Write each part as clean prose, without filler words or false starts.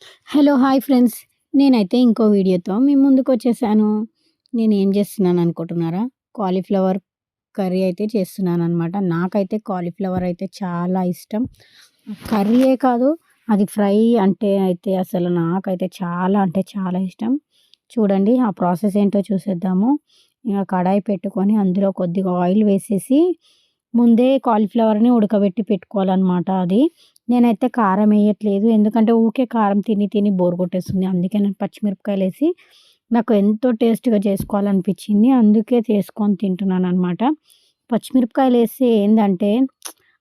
Hello! Hi friends. నేనైతే ఇంకో వీడియోతో మీ ముందుకొచ్చేసాను. నేనేం చేస్తున్నాననుకుంటున్నారా? కాలీఫ్లవర్ కర్రీ అయితే చేస్తున్నాననమాట. నాకైతే కాలీఫ్లవర్ అయితే చాలా ఇష్టం. కర్రీయే కాదు, అది ఫ్రై అయితే అసలు నాకైతే చాలా అంటే చాలా ఇష్టం. చూడండి ఆ ప్రాసెస్ ఏంటో చూసేద్దాము. ఇక కడాయి పెట్టుకొని అందులో కొద్దిగా ఆయిల్ వేసేసి ముందే కాలీఫ్లవర్‌ని ఉడకబెట్టి పెట్టుకోవాలనమాట అది. నేనైతే కారం ఎయట్లేదు. ఎందుకంటే ఊకే కారం తిని తిని బోర్ కొట్టేస్తుంది. అందుకే నేను పచ్చిమిరపకాయలేసి నాకు ఎంతో టేస్ట్‌గా చేసుకోవాలనిపించింది. అందుకే చేసుకొని తింటున్నాననమాట. పచ్చిమిరపకాయలేసి ఏందంటే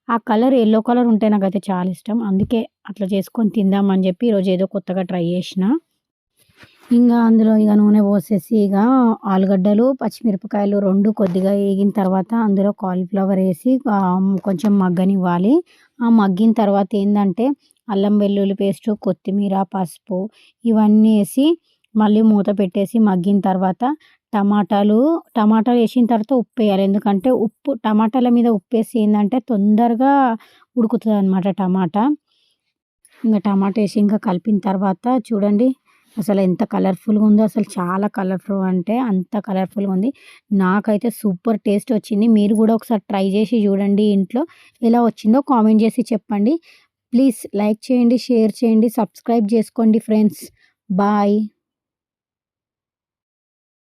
ఆ కలర్ యెల్లో కలర్ ఉంటే నాకైతే చాలా ఇష్టం. అందుకే అట్లా చేసుకొని తిందామని చెప్పి ఈరోజు ఏదో కొత్తగా ట్రై చేసిన. అందులో నూనె పోసేసి ఆలుగడ్డలు, పచ్చిమిరపకాయలు 2 కొద్దిగా ఏగిన తర్వాత అందులో కాలీఫ్లవర్ ఏసి కొంచెం మగ్గనివ్వాలి. ఆ మగ్గిన తర్వాత ఏందంటే అల్లం వెల్లుల్లి పేస్టు, కొత్తిమీర, పసుపు ఇవన్నీ ఏసి మళ్ళీ మూత పెట్టేసి మగ్గిన తర్వాత టమాటాలు ఏసిన తర్వాత ఉప్పేయాలి. ఎందుకంటే టమాటాల మీద ఉప్పేసి ఏందంటే తొందరగా ఉడుకుతదనమాట టమాటా. టమాటా ఏసి కలిపిన తర్వాత చూడండి అసలు ఎంత కలర్‌ఫుల్‌గా ఉందో. అసలు చాలా కలర్‌ఫుల్ అంటే అంత కలర్‌ఫుల్‌గా ఉంది. నాకైతే సూపర్ టేస్ట్ వచ్చింది. మీరు కూడా ఒకసారి ట్రై చేసి చూడండి ఇంట్లో. ఎలా వచ్చిందో కామెంట్ చేసి చెప్పండి. ప్లీజ్ లైక్ చేయండి, షేర్ చేయండి, సబ్స్క్రైబ్ చేసుకోండి ఫ్రెండ్స్. బాయ్.